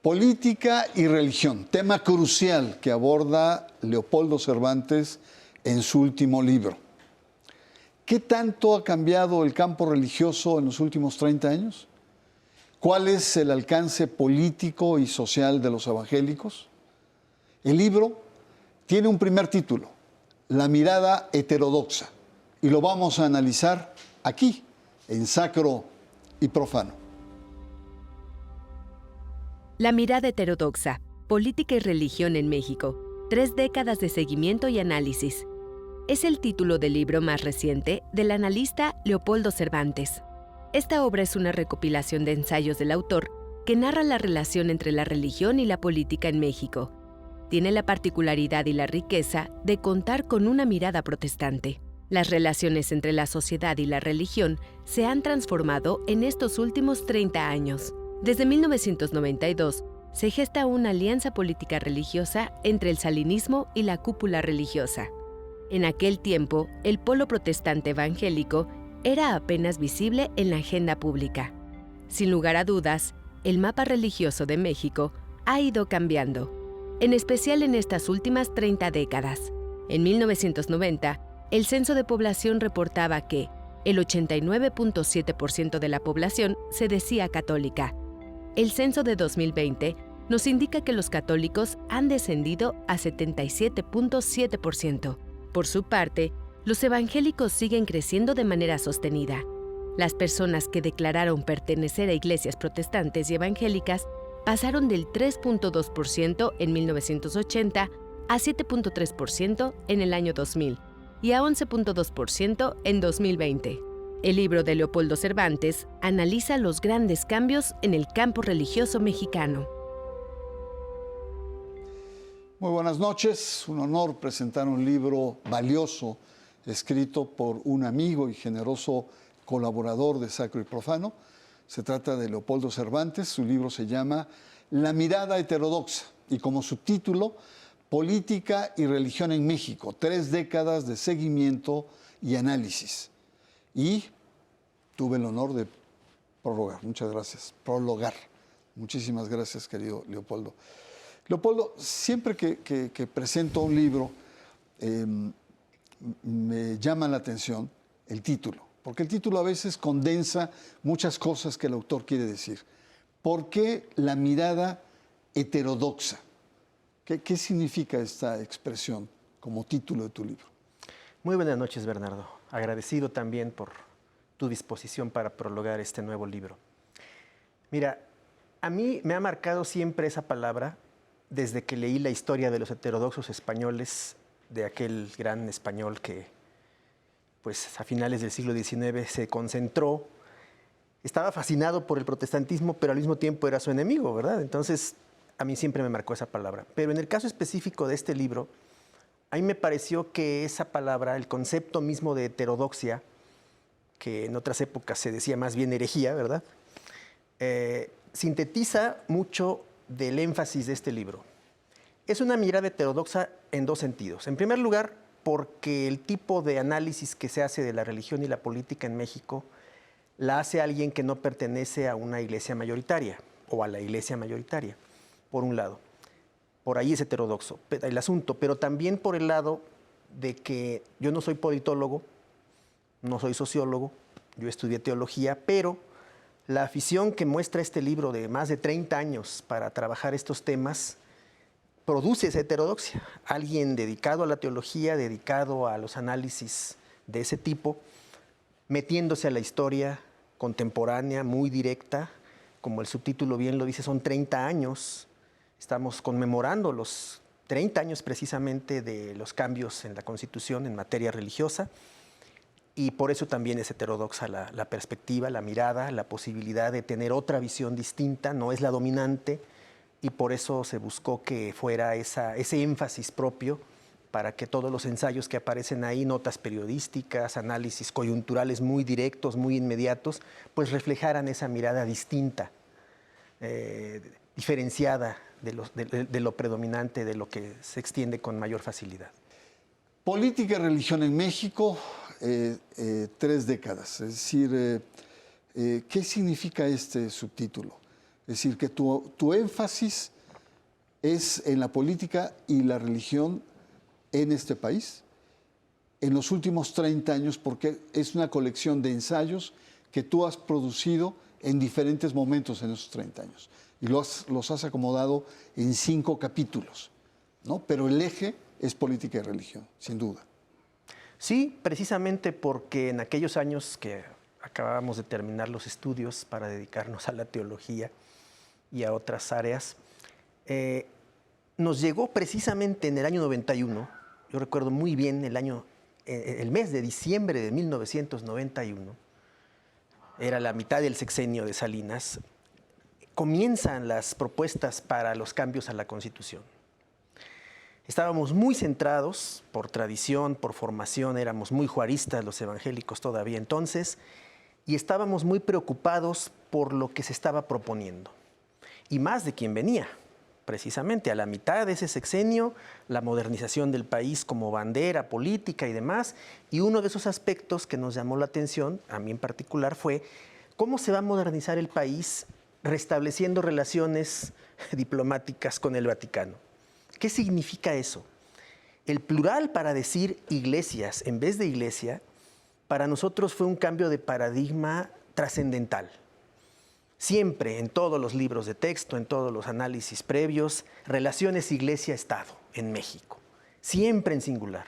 Política y religión, tema crucial que aborda Leopoldo Cervantes en su último libro. ¿Qué tanto ha cambiado el campo religioso en los últimos 30 años? ¿Cuál es el alcance político y social de los evangélicos? El libro tiene un primer título, La mirada heterodoxa, y lo vamos a analizar aquí, en Sacro y Profano. La mirada heterodoxa, política y religión en México, 3 décadas de seguimiento y análisis. Es el título del libro más reciente del analista Leopoldo Cervantes. Esta obra es una recopilación de ensayos del autor que narra la relación entre la religión y la política en México. Tiene la particularidad y la riqueza de contar con una mirada protestante. Las relaciones entre la sociedad y la religión se han transformado en estos últimos 30 años. Desde 1992, se gesta una alianza política religiosa entre el salinismo y la cúpula religiosa. En aquel tiempo, el polo protestante evangélico era apenas visible en la agenda pública. Sin lugar a dudas, el mapa religioso de México ha ido cambiando, en especial en estas últimas 30 décadas. En 1990, el Censo de Población reportaba que el 89.7% de la población se decía católica. El censo de 2020 nos indica que los católicos han descendido a 77.7%. Por su parte, los evangélicos siguen creciendo de manera sostenida. Las personas que declararon pertenecer a iglesias protestantes y evangélicas pasaron del 3.2% en 1980 a 7.3% en el año 2000 y a 11.2% en 2020. El libro de Leopoldo Cervantes analiza los grandes cambios en el campo religioso mexicano. Muy buenas noches, un honor presentar un libro valioso escrito por un amigo y generoso colaborador de Sacro y Profano. Se trata de Leopoldo Cervantes, su libro se llama La mirada heterodoxa y como subtítulo, Política y religión en México, 3 décadas de seguimiento y análisis. Y tuve el honor de prologar, muchas gracias, prologar. Muchísimas gracias, querido Leopoldo. Leopoldo, siempre que presento un libro, me llama la atención el título, porque el título a veces condensa muchas cosas que el autor quiere decir. ¿Por qué la mirada heterodoxa? ¿Qué significa esta expresión como título de tu libro? Muy buenas noches, Bernardo. Agradecido también por tu disposición para prologar este nuevo libro. Mira, a mí me ha marcado siempre esa palabra desde que leí la historia de los heterodoxos españoles, de aquel gran español que, pues, a finales del siglo XIX se concentró. Estaba fascinado por el protestantismo, pero al mismo tiempo era su enemigo, ¿verdad? Entonces, a mí siempre me marcó esa palabra. Pero en el caso específico de este libro, a mí me pareció que esa palabra, el concepto mismo de heterodoxia, que en otras épocas se decía más bien herejía, ¿verdad? Sintetiza mucho del énfasis de este libro. Es una mirada heterodoxa en 2 sentidos. En primer lugar, porque el tipo de análisis que se hace de la religión y la política en México la hace alguien que no pertenece a una iglesia mayoritaria o a la iglesia mayoritaria, por un lado. Por ahí es heterodoxo el asunto, pero también por el lado de que yo no soy politólogo, no soy sociólogo, yo estudié teología, pero la afición que muestra este libro de más de 30 años para trabajar estos temas produce esa heterodoxia. Alguien dedicado a la teología, dedicado a los análisis de ese tipo, metiéndose a la historia contemporánea, muy directa, como el subtítulo bien lo dice, son 30 años. Estamos conmemorando los 30 años precisamente de los cambios en la Constitución en materia religiosa y por eso también es heterodoxa la perspectiva, la mirada, la posibilidad de tener otra visión distinta, no es la dominante y por eso se buscó que fuera ese énfasis propio para que todos los ensayos que aparecen ahí, notas periodísticas, análisis coyunturales muy directos, muy inmediatos, pues reflejaran esa mirada distinta, diferenciada de lo predominante, de lo que se extiende con mayor facilidad. Política y religión en México, 3 décadas. Es decir, ¿qué significa este subtítulo? Es decir, que tu énfasis es en la política y la religión en este país en los últimos 30 años, porque es una colección de ensayos que tú has producido en diferentes momentos en esos 30 años. Y los has acomodado en 5 capítulos, ¿no? Pero el eje es política y religión, sin duda. Sí, precisamente porque en aquellos años que acabábamos de terminar los estudios para dedicarnos a la teología y a otras áreas, nos llegó precisamente en el año 91, yo recuerdo muy bien el mes de diciembre de 1991, era la mitad del sexenio de Salinas, comienzan las propuestas para los cambios a la Constitución. Estábamos muy centrados, por tradición, por formación, éramos muy juaristas los evangélicos todavía entonces, y estábamos muy preocupados por lo que se estaba proponiendo, y más de quien venía. Precisamente a la mitad de ese sexenio, la modernización del país como bandera política y demás, y uno de esos aspectos que nos llamó la atención, a mí en particular, fue cómo se va a modernizar el país restableciendo relaciones diplomáticas con el Vaticano. ¿Qué significa eso? El plural para decir iglesias en vez de iglesia, para nosotros fue un cambio de paradigma trascendental. Siempre, en todos los libros de texto, en todos los análisis previos, relaciones iglesia-estado en México, siempre en singular.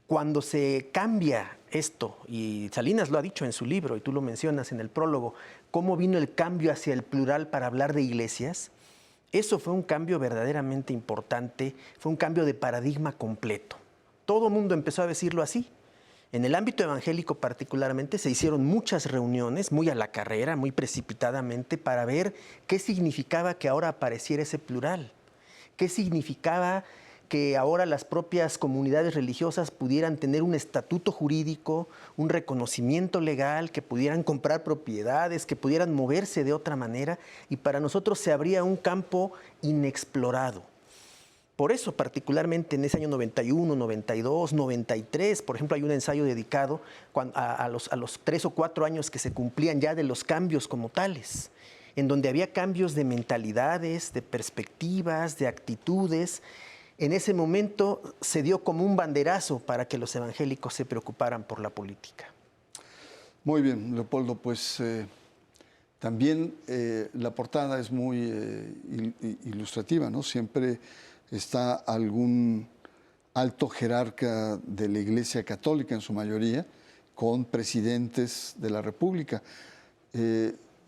Cuando se cambia esto, y Salinas lo ha dicho en su libro, y tú lo mencionas en el prólogo, cómo vino el cambio hacia el plural para hablar de iglesias, eso fue un cambio verdaderamente importante, fue un cambio de paradigma completo. Todo el mundo empezó a decirlo así. En el ámbito evangélico particularmente se hicieron muchas reuniones, muy a la carrera, muy precipitadamente, para ver qué significaba que ahora apareciera ese plural, qué significaba que ahora las propias comunidades religiosas pudieran tener un estatuto jurídico, un reconocimiento legal, que pudieran comprar propiedades, que pudieran moverse de otra manera, y para nosotros se abría un campo inexplorado. Por eso, particularmente en ese año 91, 92, 93, por ejemplo, hay un ensayo dedicado a los 3 o 4 años que se cumplían ya de los cambios como tales, en donde había cambios de mentalidades, de perspectivas, de actitudes. En ese momento se dio como un banderazo para que los evangélicos se preocuparan por la política. Muy bien, Leopoldo, pues también la portada es muy ilustrativa, ¿no? Siempre está algún alto jerarca de la Iglesia Católica, en su mayoría, con presidentes de la República.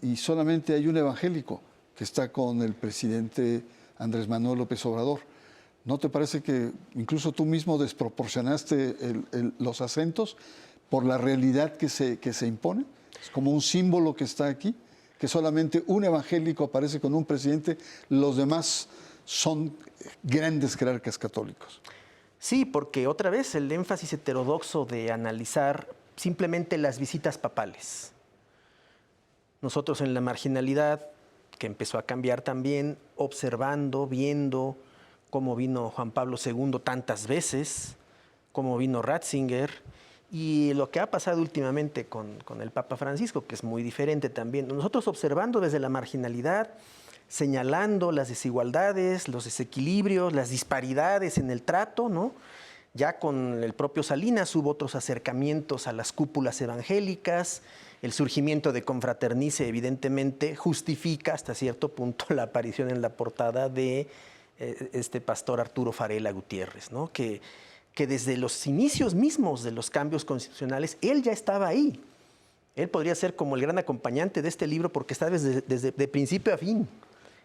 Y solamente hay un evangélico que está con el presidente Andrés Manuel López Obrador. ¿No te parece que incluso tú mismo desproporcionaste los acentos por la realidad que se impone? Es como un símbolo que está aquí, que solamente un evangélico aparece con un presidente, los demás son grandes jerarcas católicos. Sí, porque otra vez el énfasis heterodoxo de analizar simplemente las visitas papales. Nosotros en la marginalidad, que empezó a cambiar también, observando, viendo cómo vino Juan Pablo II tantas veces, cómo vino Ratzinger, y lo que ha pasado últimamente con el Papa Francisco, que es muy diferente también. Nosotros observando desde la marginalidad, señalando las desigualdades, los desequilibrios, las disparidades en el trato, ¿no? Ya con el propio Salinas hubo otros acercamientos a las cúpulas evangélicas, el surgimiento de Confraternice evidentemente justifica hasta cierto punto la aparición en la portada de este pastor Arturo Farela Gutiérrez, ¿no? Que desde los inicios mismos de los cambios constitucionales, él ya estaba ahí. Él podría ser como el gran acompañante de este libro porque está desde de principio a fin.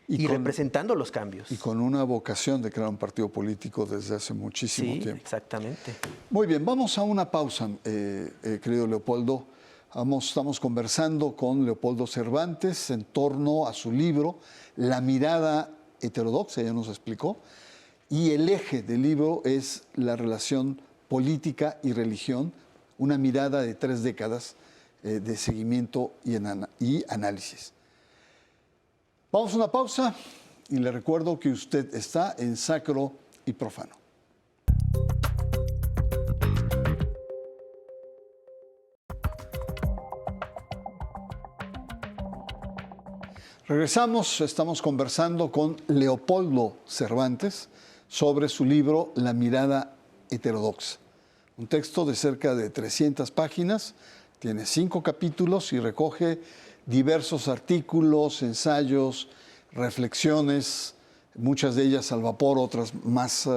Y representando los cambios. Y con una vocación de crear un partido político desde hace muchísimo tiempo. Exactamente. Muy bien, vamos a una pausa, querido Leopoldo. Estamos conversando con Leopoldo Cervantes en torno a su libro, La mirada heterodoxa, ya nos explicó, y el eje del libro es la relación política y religión, una mirada de 3 décadas de seguimiento y análisis. Vamos a una pausa y le recuerdo que usted está en Sacro y Profano. Regresamos, estamos conversando con Leopoldo Cervantes sobre su libro La mirada heterodoxa. Un texto de cerca de 300 páginas, tiene 5 capítulos y recoge diversos artículos, ensayos, reflexiones, muchas de ellas al vapor, otras más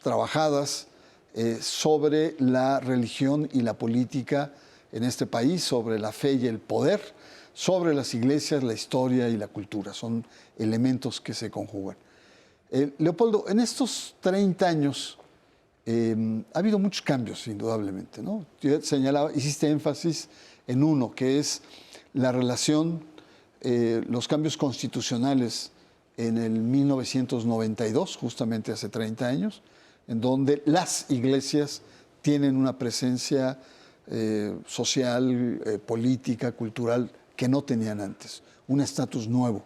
trabajadas, sobre la religión y la política en este país, sobre la fe y el poder, sobre las iglesias, la historia y la cultura. Son elementos que se conjugan. Leopoldo, en estos 30 años ha habido muchos cambios, indudablemente, ¿no? Hiciste énfasis en uno, que es la relación, los cambios constitucionales en el 1992, justamente hace 30 años, en donde las iglesias tienen una presencia social, política, cultural, que no tenían antes, un estatus nuevo.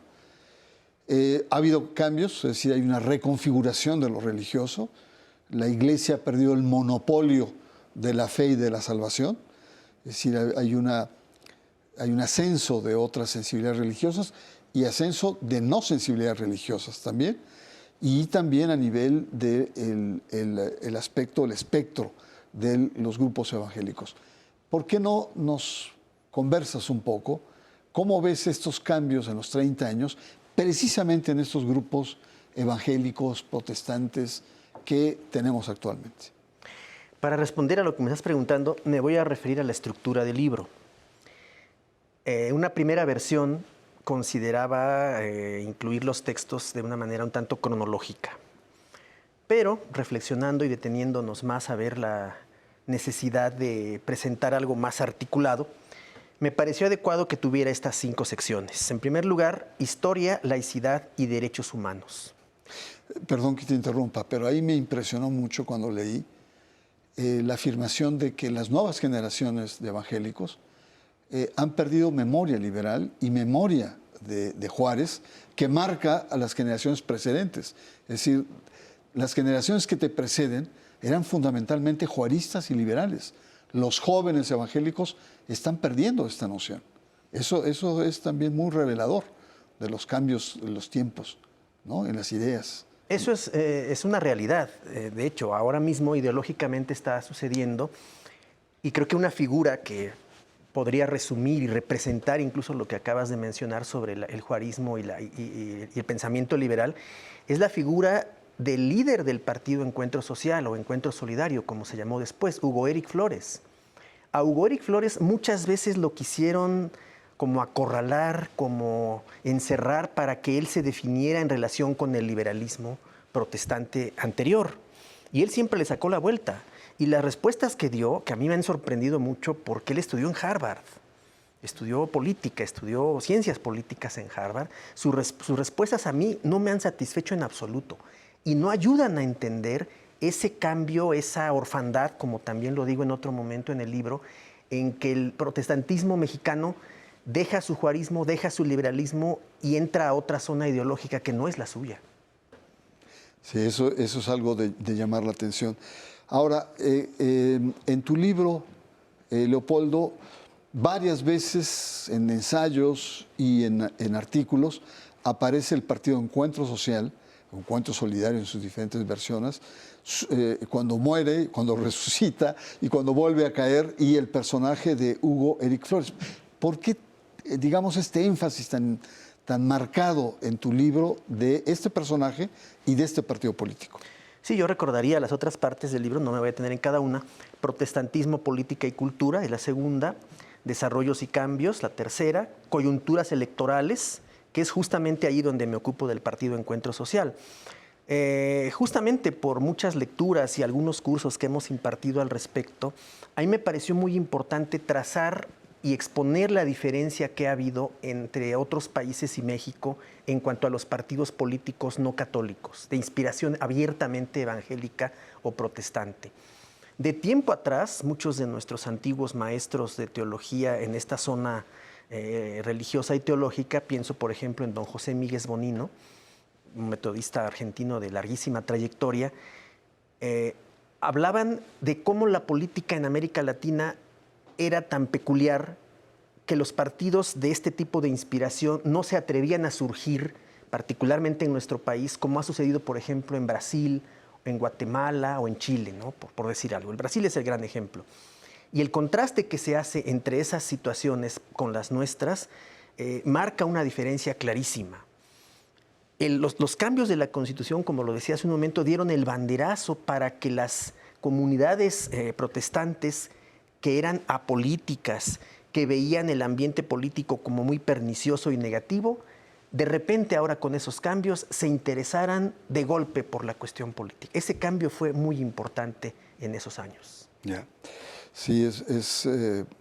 Ha habido cambios, es decir, hay una reconfiguración de lo religioso. La Iglesia ha perdido el monopolio de la fe y de la salvación, es decir, hay un ascenso de otras sensibilidades religiosas y ascenso de no sensibilidades religiosas también, y también a nivel del el aspecto, el espectro de los grupos evangélicos. ¿Por qué no nos conversas un poco? ¿Cómo ves estos cambios en los 30 años, precisamente en estos grupos evangélicos, protestantes que tenemos actualmente? Para responder a lo que me estás preguntando, me voy a referir a la estructura del libro. Una primera versión consideraba incluir los textos de una manera un tanto cronológica, pero reflexionando y deteniéndonos más a ver la necesidad de presentar algo más articulado, me pareció adecuado que tuviera estas 5 secciones. En primer lugar, historia, laicidad y derechos humanos. Perdón que te interrumpa, pero ahí me impresionó mucho cuando leí la afirmación de que las nuevas generaciones de evangélicos han perdido memoria liberal y memoria de Juárez, que marca a las generaciones precedentes. Es decir, las generaciones que te preceden eran fundamentalmente juaristas y liberales. Los jóvenes evangélicos están perdiendo esta noción. Eso es también muy revelador de los cambios de los tiempos, ¿no? En las ideas. Eso es una realidad. De hecho, ahora mismo ideológicamente está sucediendo, y creo que una figura que podría resumir y representar incluso lo que acabas de mencionar sobre el juarismo y el pensamiento liberal es la figura del líder del partido Encuentro Social o Encuentro Solidario, como se llamó después, Hugo Eric Flores. A Hugo Eric Flores muchas veces lo quisieron como acorralar, como encerrar para que él se definiera en relación con el liberalismo protestante anterior. Y él siempre le sacó la vuelta. Y las respuestas que dio, que a mí me han sorprendido mucho, porque él estudió en Harvard, estudió política, estudió ciencias políticas en Harvard, sus respuestas a mí no me han satisfecho en absoluto y no ayudan a entender ese cambio, esa orfandad, como también lo digo en otro momento en el libro, en que el protestantismo mexicano deja su juarismo, deja su liberalismo y entra a otra zona ideológica que no es la suya. Sí, eso es algo de llamar la atención. Ahora, en tu libro, Leopoldo, varias veces en ensayos y en artículos aparece el partido Encuentro Social, Encuentro Solidario en sus diferentes versiones, cuando muere, cuando resucita y cuando vuelve a caer, y el personaje de Hugo Eric Flores. ¿Por qué, digamos, este énfasis tan marcado en tu libro de este personaje y de este partido político? Sí, yo recordaría las otras partes del libro, no me voy a tener en cada una. Protestantismo, política y cultura es la segunda. Desarrollos y cambios, la tercera. Coyunturas electorales, que es justamente ahí donde me ocupo del partido Encuentro Social. Justamente por muchas lecturas y algunos cursos que hemos impartido al respecto, a mí me pareció muy importante trazar y exponer la diferencia que ha habido entre otros países y México en cuanto a los partidos políticos no católicos, de inspiración abiertamente evangélica o protestante. De tiempo atrás, muchos de nuestros antiguos maestros de teología en esta zona religiosa y teológica, pienso por ejemplo en don José Míguez Bonino, un metodista argentino de larguísima trayectoria, hablaban de cómo la política en América Latina era tan peculiar que los partidos de este tipo de inspiración no se atrevían a surgir, particularmente en nuestro país, como ha sucedido, por ejemplo, en Brasil, en Guatemala o en Chile, ¿no? por decir algo. El Brasil es el gran ejemplo. Y el contraste que se hace entre esas situaciones con las nuestras marca una diferencia clarísima. Los cambios de la Constitución, como lo decía hace un momento, dieron el banderazo para que las comunidades protestantes que eran apolíticas, que veían el ambiente político como muy pernicioso y negativo, de repente ahora con esos cambios se interesaran de golpe por la cuestión política. Ese cambio fue muy importante en esos años. Yeah. Sí, es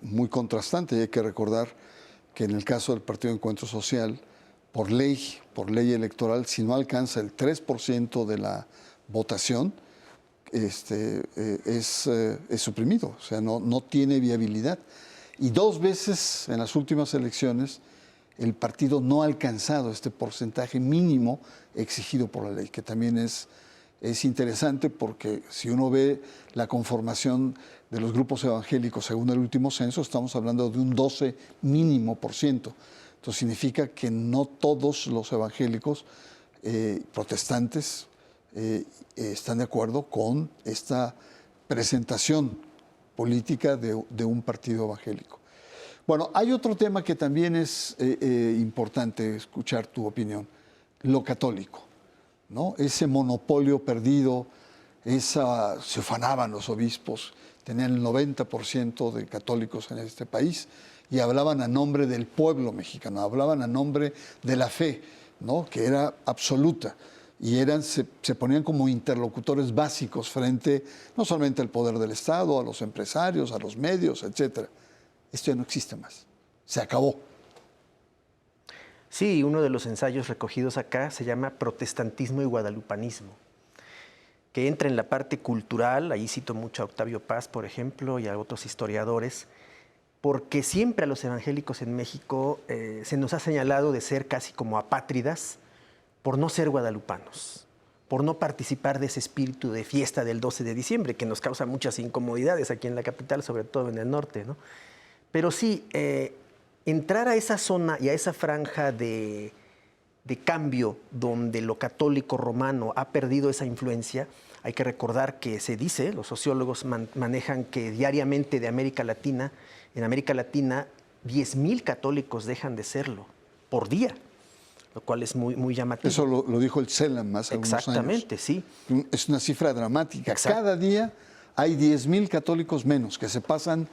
muy contrastante y hay que recordar que en el caso del Partido Encuentro Social, por ley electoral, si no alcanza el 3% de la votación, es suprimido, o sea, no tiene viabilidad. Y 2 veces en las últimas elecciones el partido no ha alcanzado este porcentaje mínimo exigido por la ley, que también es interesante porque si uno ve la conformación de los grupos evangélicos según el último censo, estamos hablando de un 12 mínimo por ciento. Entonces significa que no todos los evangélicos protestantes están de acuerdo con esta presentación política de un partido evangélico. Bueno, hay otro tema que también es importante escuchar tu opinión, lo católico, ¿no? Ese monopolio perdido, se ufanaban los obispos, tenían el 90% de católicos en este país y hablaban a nombre del pueblo mexicano, hablaban a nombre de la fe, ¿no? Que era absoluta. Y se ponían como interlocutores básicos frente no solamente al poder del Estado, a los empresarios, a los medios, etc. Esto ya no existe más. Se acabó. Sí, uno de los ensayos recogidos acá se llama Protestantismo y Guadalupanismo, que entra en la parte cultural, ahí cito mucho a Octavio Paz, por ejemplo, y a otros historiadores, porque siempre a los evangélicos en México se nos ha señalado de ser casi como apátridas por no ser guadalupanos, por no participar de ese espíritu de fiesta del 12 de diciembre, que nos causa muchas incomodidades aquí en la capital, sobre todo en el norte, ¿no? Pero sí, entrar a esa zona y a esa franja de cambio donde lo católico romano ha perdido esa influencia, hay que recordar que se dice, los sociólogos manejan que diariamente de América Latina, en América Latina, 10,000 católicos dejan de serlo por día, lo cual es muy, muy llamativo. Eso lo dijo el CELAM hace algunos años. Exactamente, sí. Es una cifra dramática. Exacto. Cada día hay 10,000 católicos menos que se pasan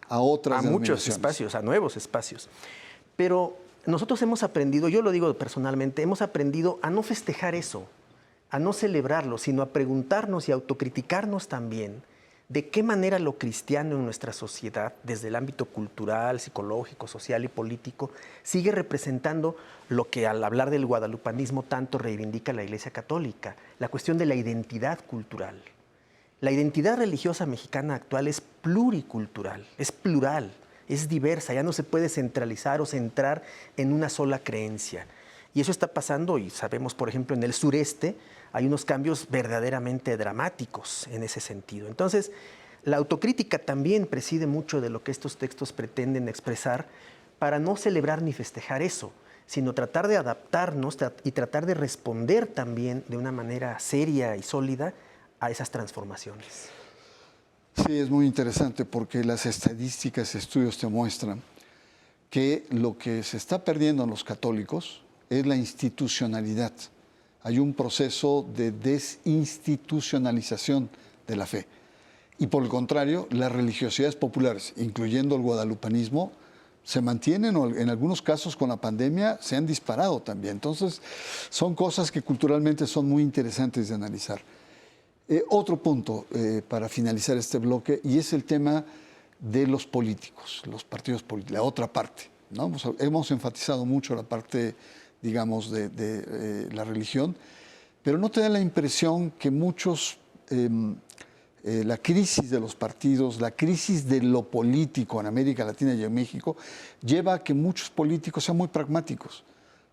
a otras denominaciones. Muchos espacios, a nuevos espacios. Pero nosotros hemos aprendido, yo lo digo personalmente, hemos aprendido a no festejar eso, a no celebrarlo, sino a preguntarnos y autocriticarnos también de qué manera lo cristiano en nuestra sociedad, desde el ámbito cultural, psicológico, social y político, sigue representando lo que al hablar del guadalupanismo tanto reivindica la Iglesia Católica, la cuestión de la identidad cultural. La identidad religiosa mexicana actual es pluricultural, es plural, es diversa, ya no se puede centralizar o centrar en una sola creencia. Y eso está pasando, y sabemos, por ejemplo, en el sureste hay unos cambios verdaderamente dramáticos en ese sentido. Entonces, la autocrítica también preside mucho de lo que estos textos pretenden expresar para no celebrar ni festejar eso, sino tratar de adaptarnos y tratar de responder también de una manera seria y sólida a esas transformaciones. Sí, es muy interesante porque las estadísticas y estudios te muestran que lo que se está perdiendo en los católicos es la institucionalidad. Hay un proceso de desinstitucionalización de la fe. Y por el contrario, las religiosidades populares, incluyendo el guadalupanismo, se mantienen o en algunos casos con la pandemia se han disparado también. Entonces, son cosas que culturalmente son muy interesantes de analizar. Otro punto para finalizar este bloque, y es el tema de los políticos, los partidos políticos, la otra parte, ¿no? Hemos enfatizado mucho la parte, digamos, de la religión, pero ¿no te da la impresión que muchos, la crisis de los partidos, la crisis de lo político en América Latina y en México, lleva a que muchos políticos sean muy pragmáticos?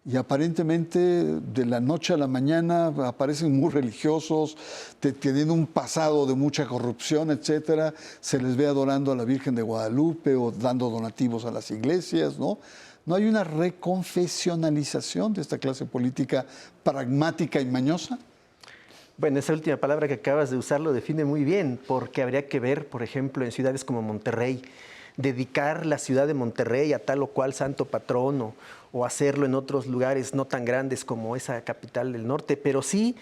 y aparentemente de la noche a la mañana aparecen muy religiosos, teniendo un pasado de mucha corrupción, etcétera. Se les ve adorando a la Virgen de Guadalupe o dando donativos a las iglesias, ¿no? ¿No hay una reconfesionalización de esta clase política pragmática y mañosa? Bueno, esa última palabra que acabas de usar lo define muy bien, porque habría que ver, por ejemplo, en ciudades como Monterrey, dedicar la ciudad de Monterrey a tal o cual santo patrono, o hacerlo en otros lugares no tan grandes como esa capital del norte, pero sí,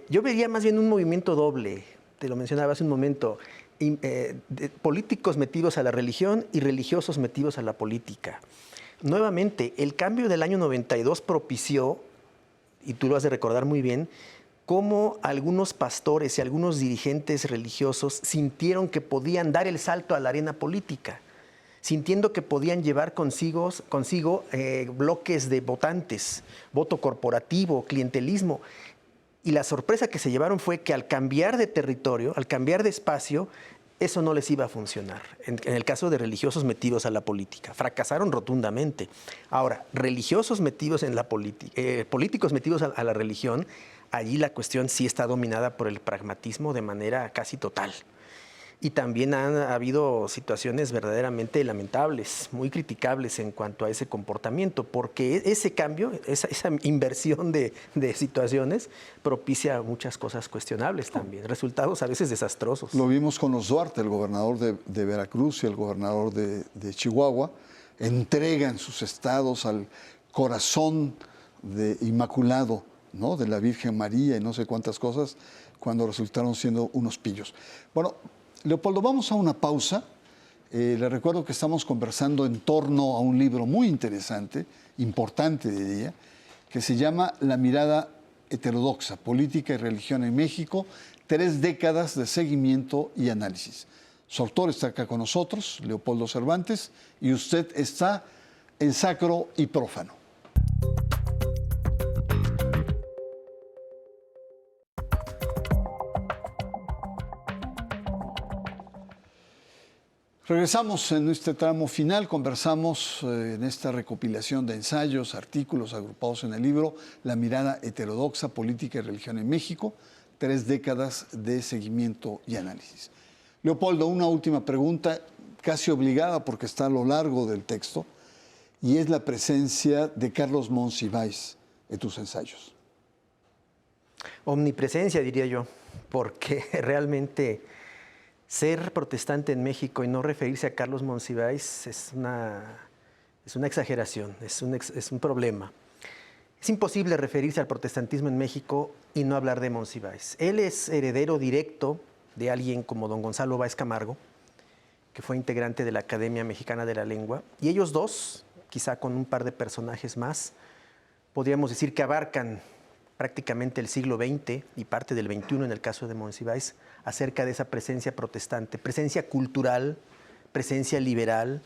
yo vería más bien un movimiento doble, te lo mencionaba hace un momento, políticos metidos a la religión y religiosos metidos a la política. Nuevamente, el cambio del año 92 propició, y tú lo has de recordar muy bien, cómo algunos pastores y algunos dirigentes religiosos sintieron que podían dar el salto a la arena política, sintiendo que podían llevar consigo bloques de votantes, voto corporativo, clientelismo. Y la sorpresa que se llevaron fue que al cambiar de territorio, al cambiar de espacio, eso no les iba a funcionar. En el caso de religiosos metidos a la política, fracasaron rotundamente. Ahora, religiosos metidos en la política, políticos metidos a la religión, allí la cuestión sí está dominada por el pragmatismo de manera casi total. Y también han habido situaciones verdaderamente lamentables, muy criticables en cuanto a ese comportamiento, porque ese cambio, esa inversión de situaciones propicia muchas cosas cuestionables también, resultados a veces desastrosos. Lo vimos con los Duarte, el gobernador de Veracruz y el gobernador de Chihuahua, entregan sus estados al corazón inmaculado, ¿no?, de la Virgen María y no sé cuántas cosas, cuando resultaron siendo unos pillos. Bueno, Leopoldo, vamos a una pausa. Le recuerdo que estamos conversando en torno a un libro muy interesante, importante diría, que se llama La mirada heterodoxa, política y religión en México, 3 décadas de seguimiento y análisis. Su autor está acá con nosotros, Leopoldo Cervantes, y usted está en Sacro y Prófano. Regresamos en este tramo final, conversamos en esta recopilación de ensayos, artículos agrupados en el libro La mirada heterodoxa, política y religión en México, 3 décadas de seguimiento y análisis. Leopoldo, una última pregunta, casi obligada porque está a lo largo del texto, y es la presencia de Carlos Monsiváis en tus ensayos. Omnipresencia, diría yo, porque realmente ser protestante en México y no referirse a Carlos Monsiváis es una exageración, es un problema. Es imposible referirse al protestantismo en México y no hablar de Monsiváis. Él es heredero directo de alguien como don Gonzalo Báez Camargo, que fue integrante de la Academia Mexicana de la Lengua, y ellos dos, quizá con un par de personajes más, podríamos decir que abarcan prácticamente el siglo XX y parte del XXI en el caso de Monsiváis, acerca de esa presencia protestante, presencia cultural, presencia liberal,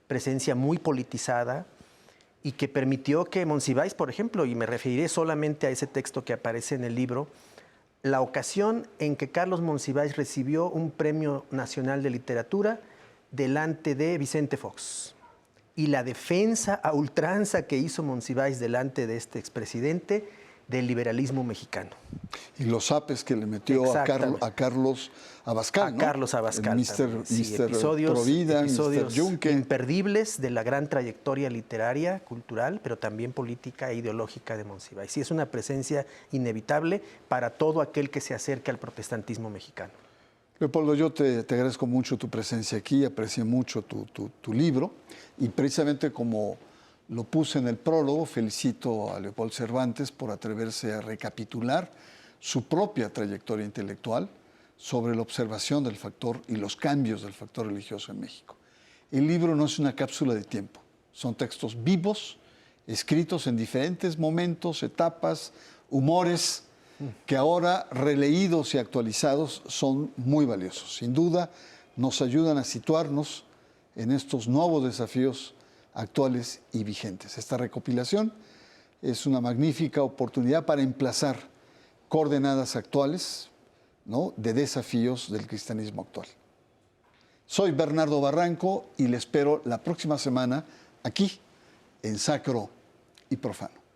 presencia muy politizada, y que permitió que Monsiváis, por ejemplo, y me referiré solamente a ese texto que aparece en el libro, la ocasión en que Carlos Monsiváis recibió un Premio Nacional de Literatura delante de Vicente Fox. Y la defensa a ultranza que hizo Monsiváis delante de este expresidente del liberalismo mexicano. Y los apes que le metió a Carlos Abascal, ¿no? A Carlos Abascal. Episodios Provida, episodios Yunque. Imperdibles de la gran trayectoria literaria, cultural, pero también política e ideológica de Monsiváis. Sí, es una presencia inevitable para todo aquel que se acerque al protestantismo mexicano. Leopoldo, yo te agradezco mucho tu presencia aquí, aprecié mucho tu libro, y precisamente como lo puse en el prólogo, felicito a Leopoldo Cervantes por atreverse a recapitular su propia trayectoria intelectual sobre la observación del factor y los cambios del factor religioso en México. El libro no es una cápsula de tiempo, son textos vivos, escritos en diferentes momentos, etapas, humores, que ahora releídos y actualizados son muy valiosos. Sin duda nos ayudan a situarnos en estos nuevos desafíos actuales y vigentes. Esta recopilación es una magnífica oportunidad para emplazar coordenadas actuales, ¿no?, de desafíos del cristianismo actual. Soy Bernardo Barranco y le espero la próxima semana aquí en Sacro y profano.